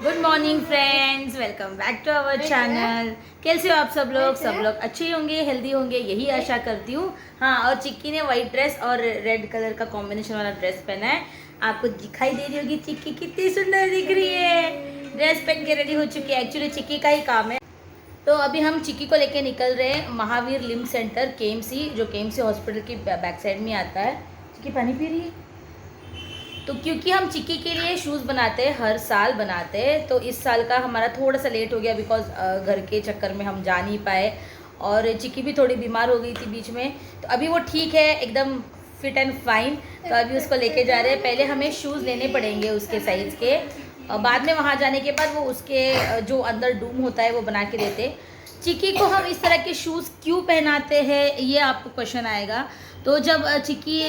Good morning friends, welcome back to our channel. कैसे हो आप सब लोग अच्छे होंगे, हेल्दी होंगे, यही आशा करती हूँ। हाँ, और चिक्की ने वाइट ड्रेस और रेड कलर का कॉम्बिनेशन वाला ड्रेस पहना है। आपको दिखाई दे रही होगी चिक्की कितनी सुंदर दिख रही है। ड्रेस पहन के रेडी हो चुकी है। एक्चुअली चिक्की का ही काम है। तो अभी हम चिक्की को लेके निकल रहे हैं महावीर लिम्ब सेंटर KMC, जो KMC हॉस्पिटल की बैक साइड में आता है। चिक्की पानी पी रही है। तो क्योंकि हम चिक्की के लिए शूज़ बनाते हैं, हर साल बनाते हैं, तो इस साल का हमारा थोड़ा सा लेट हो गया बिकॉज घर के चक्कर में हम जा नहीं पाए। और चिक्की भी थोड़ी बीमार हो गई थी बीच में। तो अभी वो ठीक है, एकदम फिट एंड फाइन। तो अभी उसको लेके जा रहे हैं। पहले हमें शूज़ लेने पड़ेंगे उसके साइज़ के, बाद में वहाँ जाने के बाद वो उसके जो अंदर डूम होता है वो बना के देते। चिक्की को हम इस तरह के शूज़ क्यों पहनाते हैं, ये आपको क्वेश्चन आएगा। तो जब चिक्की,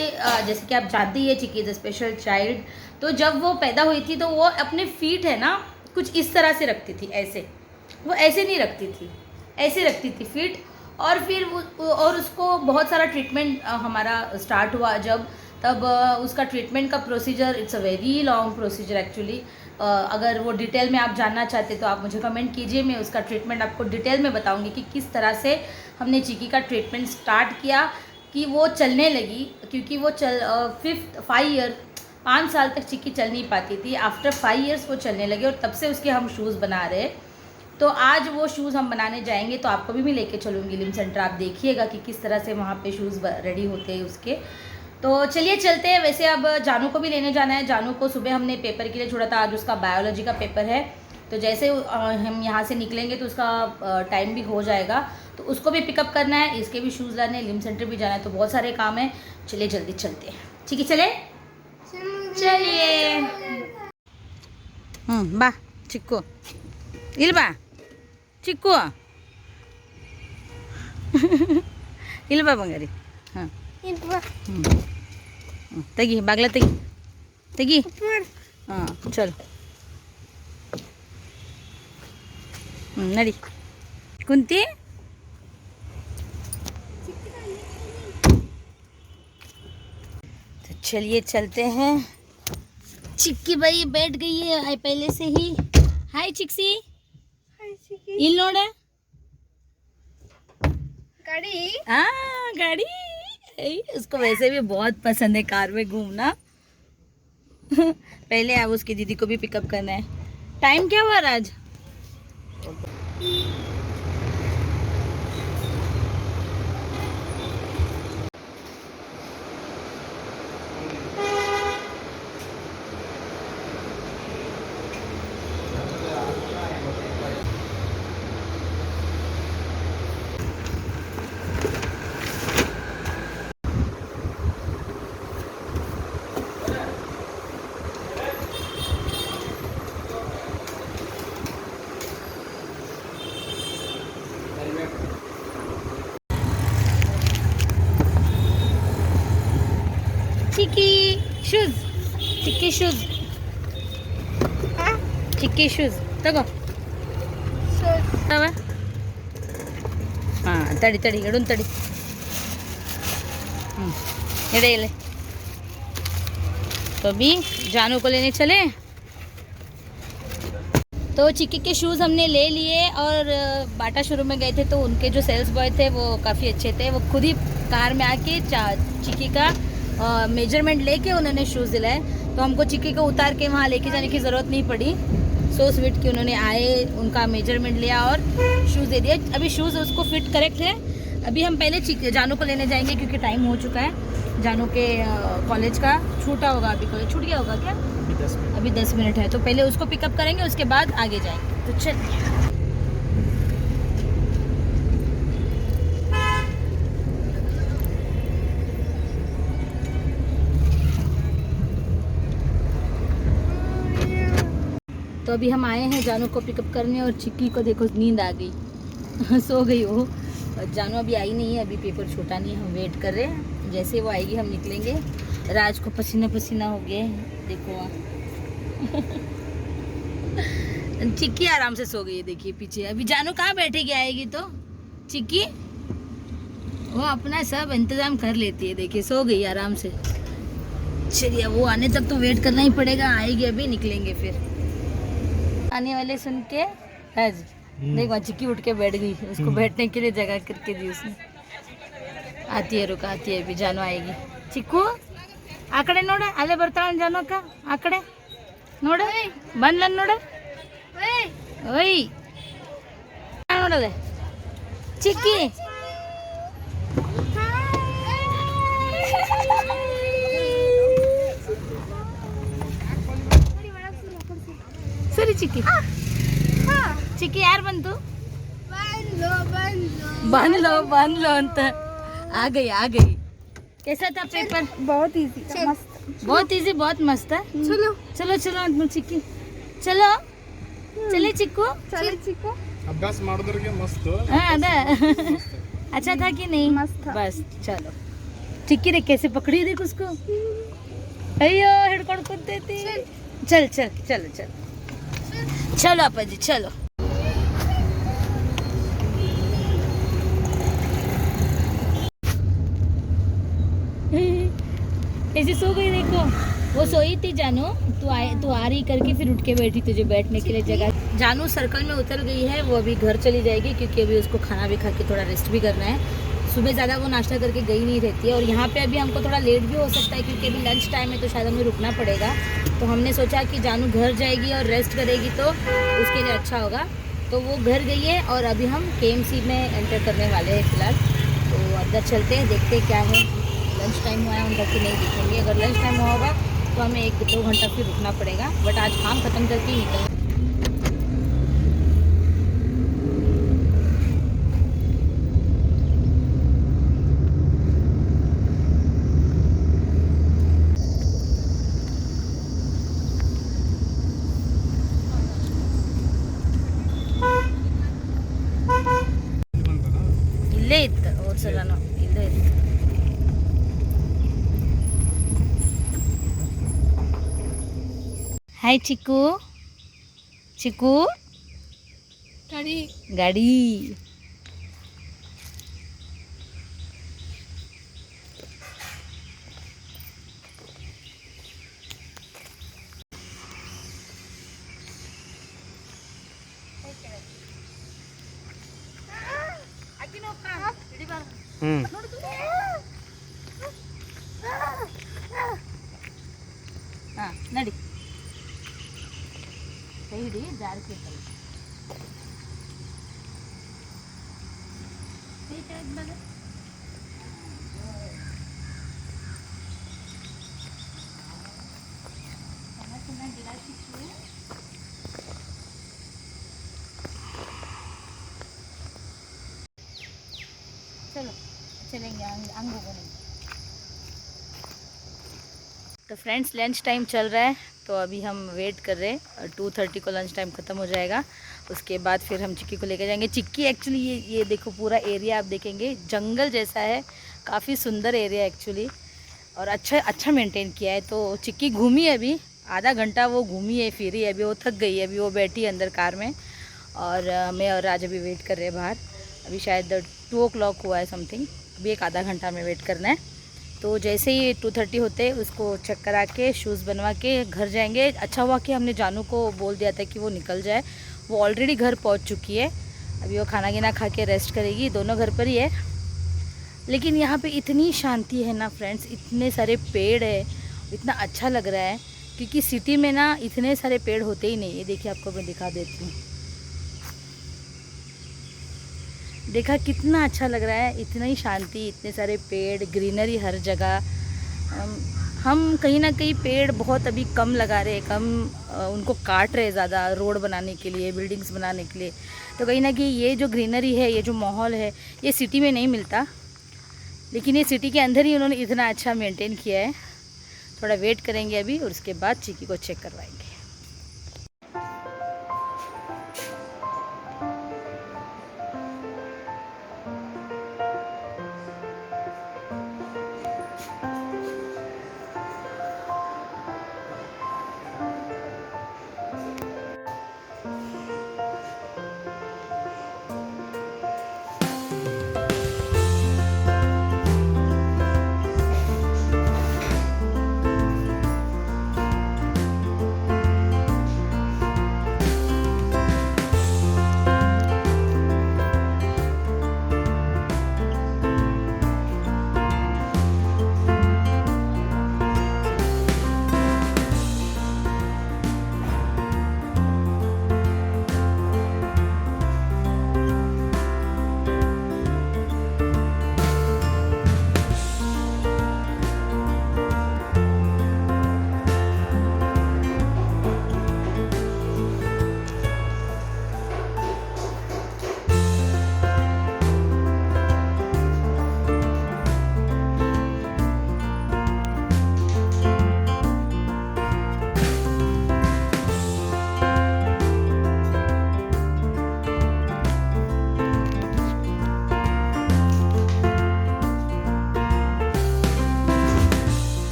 जैसे कि आप जानते ही है, चिक्की इज़ अ स्पेशल चाइल्ड। तो जब वो पैदा हुई थी तो वो अपने फीट है ना कुछ इस तरह से रखती थी, ऐसे। वो ऐसे नहीं रखती थी, ऐसे रखती थी फीट। और फिर वो और उसको बहुत सारा ट्रीटमेंट हमारा स्टार्ट हुआ जब, तब उसका ट्रीटमेंट का procedure, it's a very long procedure actually. अगर वो डिटेल में आप जानना चाहते तो आप मुझे कमेंट कीजिए, मैं उसका ट्रीटमेंट आपको डिटेल में बताऊंगी कि किस तरह से हमने चिक्की का ट्रीटमेंट स्टार्ट किया कि वो चलने लगी। क्योंकि वो 5 साल तक चिक्की चल नहीं पाती थी। आफ्टर 5 इयर्स वो चलने लगे और तब से उसके हम शूज़ बना रहे। तो आज वो शूज़ हम बनाने जाएंगे, तो आपको भी मैं लेके चलूँगी लिम्ब सेंटर। आप देखिएगा कि किस तरह से वहाँ पे शूज़ रेडी होते हैं उसके। तो चलिए चलते हैं। वैसे अब जानू को भी लेने जाना है। जानू को सुबह हमने पेपर के लिए छोड़ा था, आज उसका बायोलॉजी का पेपर है। तो जैसे हम यहाँ से निकलेंगे तो उसका टाइम भी हो जाएगा, तो उसको भी पिकअप करना है, इसके भी शूज़ लाने, लिम्ब सेंटर भी जाना है। तो बहुत सारे काम हैं। चलिए जल्दी चलते हैं। ठीक है, चले चलिए। बा चिक्कू इल्बा चिक्कू इल्बा बंगारी हाँ ತೆಗಿ ಬಾಗ್ಲ ತೆಗಿ ತೆಗಿ ಹಾಂ ಚಲೋ ನಡಿ ಕುಂತಿ तो चलिए चलते हैं। चिक्की भाई बैठ गई है पहले से ही। हाय चिक्सी, ಇಲ್ಲಿ ನೋಡ गाड़ी। हाँ गाड़ी, उसको वैसे भी बहुत पसंद है कार में घूमना। पहले अब उसकी दीदी को भी पिकअप करना है। टाइम क्या हुआ राज? चिक्की शूज, चिक्की शूज, चिक्की शूज तगो हाँ तड़ी तड़ी इडून तड़ी इड़े ले। तो अभी जानू को लेने चले। तो चिक्की के शूज़ हमने ले लिए और बाटा शोरूम में गए थे, तो उनके जो सेल्स बॉय थे वो काफ़ी अच्छे थे। वो खुद ही कार में आके चिक्की का मेजरमेंट लेके उन्होंने शूज़ दिलाए। तो हमको चिक्की को उतार के वहाँ लेके जाने की ज़रूरत नहीं पड़ी। सो स्वीट कि उन्होंने आए, उनका मेजरमेंट लिया और शूज़ दे दिया। अभी शूज़ उसको फिट करेक्ट है। अभी हम पहले जानू को लेने जाएंगे क्योंकि टाइम हो चुका है। जानू के कॉलेज का छूटा होगा, अभी कॉलेज छूट गया होगा क्या? अभी 10 मिनट है। तो पहले उसको पिकअप करेंगे, उसके बाद आगे जाएंगे। तो चलिए। तो अभी हम आए हैं जानू को पिकअप करने और चिक्की को देखो नींद आ गई। सो गई वो। और जानू अभी आई नहीं है, अभी पेपर छोटा नहीं है, हम वेट कर रहे हैं। जैसे वो आएगी हम निकलेंगे। राज को पसीना पसीना हो गया है, देखो चिक्की आराम से सो गई है, देखिए पीछे। अभी जानू कहाँ बैठेगी, आएगी तो चिक्की वो अपना सब इंतजाम कर लेती है। देखिए सो गई आराम से। चलिए वो आने तक तो वेट करना ही पड़ेगा, आएगी अभी निकलेंगे फिर। आने वाले सुन के देख वहाँ चिक्की उठ के बैठ गई, उसको बैठने के लिए जगह करके दी उसने। आती है, रुक आती है, अभी जानो आएगी। चिक्कू आकड़े नोड़, अले बर्ता जानो का आकड़े नोड़, बंद नोड़, ओई नोड़ले चिक्की सरी चिक्की चिक्की यार ಬಂತು बांध लो अंत आ गई। कैसा था पेपर? बहुत इजी, मस्त, बहुत इजी, बहुत मस्त है। चलो चलो चलो अंत चिक्की चलो चले चिक्कू चले चिक्कू अभ्यास ಮಾಡಿದ್ರಿಗೆ ಮಸ್ತ್ हाँ अदा अच्छा था कि नहीं? मस्त था। बस चलो चिक्की ने कैसे पकड़ी देख उसको, अयो हिड़कोड़ कुत्ते थी। चल चल चलो चलो चलो अपा जी चलो। ऐसे सो गई देखो, वो सोई थी जानू, तू आ रही करके फिर उठ के बैठी तुझे बैठने के लिए जगह। जानू सर्कल में उतर गई है, वो अभी घर चली जाएगी क्योंकि अभी उसको खाना भी खा के थोड़ा रेस्ट भी करना है। सुबह ज़्यादा वो नाश्ता करके गई नहीं रहती है और यहाँ पे अभी हमको थोड़ा लेट भी हो सकता है क्योंकि अभी लंच टाइम है तो शायद हमें रुकना पड़ेगा। तो हमने सोचा कि जानू घर जाएगी और रेस्ट करेगी तो उसके लिए अच्छा होगा। तो वो घर गई है और अभी हम KMC में एंटर करने वाले हैं फिलहाल। तो अंदर चलते हैं, देखते हैं क्या है, लंच टाइम हुआ है उनका कि नहीं दिखेंगे। अगर लंच टाइम हुआ होगा तो हमें 1-2 घंटा फिर रुकना पड़ेगा, बट आज काम ख़त्म करके ही निकलना। ಇಲ್ಲೇ ಇತ್ತು ಹೋದ ಸಲನೂ ಇಲ್ಲೇ ಇತ್ತು. हाय चिक्कू, चिक्कू गाड़ी हाँ नड़ी हिड़ी जारके चलो चलेंगे अंगू बनेंगे। तो फ्रेंड्स लंच टाइम चल रहा है तो अभी हम वेट कर रहे हैं, 2:30 को लंच टाइम ख़त्म हो जाएगा। उसके बाद फिर हम चिक्की को लेकर जाएंगे। चिक्की एक्चुअली ये देखो पूरा एरिया आप देखेंगे जंगल जैसा है, काफ़ी सुंदर एरिया एक्चुअली और अच्छा मेंटेन किया है। तो चिक्की घूमी अभी आधा घंटा, वो घूमी है फिरी है, अभी वो थक गई है, अभी वो बैठी है अंदर कार में और मैं और राज अभी वेट कर रहे हैं बाहर। अभी शायद 2 o'clock हुआ है समथिंग, अभी एक आधा घंटा में वेट करना है। तो जैसे ही 2:30 होते उसको चेक करा के शूज़ बनवा के घर जाएंगे। अच्छा हुआ कि हमने जानू को बोल दिया था कि वो निकल जाए, वो ऑलरेडी घर पहुंच चुकी है। अभी वो खाना गिना खा के रेस्ट करेगी, दोनों घर पर ही है। लेकिन यहाँ पे इतनी शांति है ना फ्रेंड्स, इतने सारे पेड़ है, इतना अच्छा लग रहा है क्योंकि सिटी में ना इतने सारे पेड़ होते ही नहीं है। देखिए आपको मैं दिखा देती हूँ, देखा कितना अच्छा लग रहा है, इतना ही शांति, इतने सारे पेड़, ग्रीनरी हर जगह। हम कहीं ना कहीं पेड़ बहुत अभी कम लगा रहे, कम उनको काट रहे ज़्यादा रोड बनाने के लिए, बिल्डिंग्स बनाने के लिए। तो कहीं ना कहीं ये जो ग्रीनरी है, ये जो माहौल है, ये सिटी में नहीं मिलता, लेकिन ये सिटी के अंदर ही उन्होंने इतना अच्छा मेंटेन किया है। थोड़ा वेट करेंगे अभी और उसके बाद चिक्की को चेक करवाएंगे।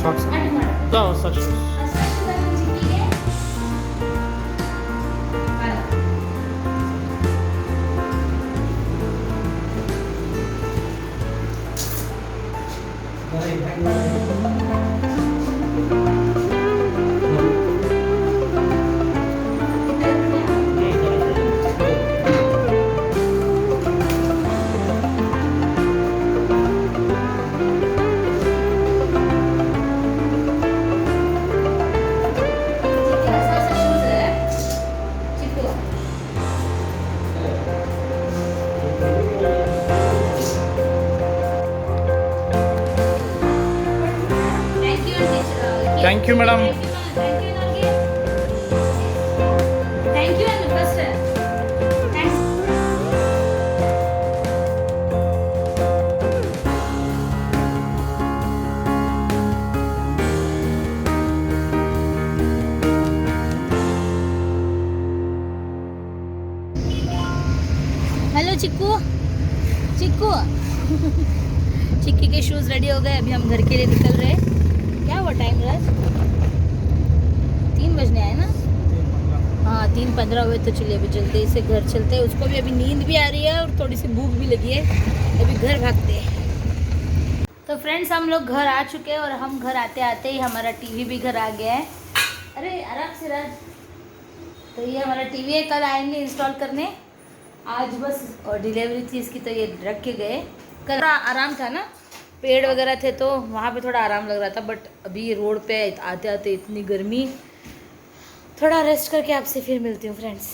ಶಾರ್ಟ್ಸ್ ಅಟ್ ಮಾಡು ಹೊಸ ಶೂಸ್ ಚಿಕ್ಕಿಗೆ ಬಾರ. Thank you, madam. Thank you and first. Thanks. Hello Chikku Chikku Chikki के शूज़ रेडी हो गए. अभी हम घर के लिए निकल रहे हैं. क्या हुआ टाइम राज? 3 बजने आए ना. हाँ 3:15 हुए. तो चलिए अभी जल्दी से घर चलते हैं. उसको भी अभी नींद भी आ रही है और थोड़ी सी भूख भी लगी है. अभी घर भागते हैं. तो फ्रेंड्स हम लोग घर आ चुके हैं और हम घर आते आते ही हमारा टीवी भी घर आ गया है. अरे आराम से राज. तो ये हमारा टीवी है. कल आएंगे इंस्टॉल करने. आज बस और डिलीवरी थी इसकी तो ये रख के गए. कल आराम था ना, पेड़ वगैरह थे तो वहाँ पे थोड़ा आराम लग रहा था. बट अभी रोड पे आते आते इतनी गर्मी. थोड़ा रेस्ट करके आपसे फिर मिलती हूँ फ्रेंड्स.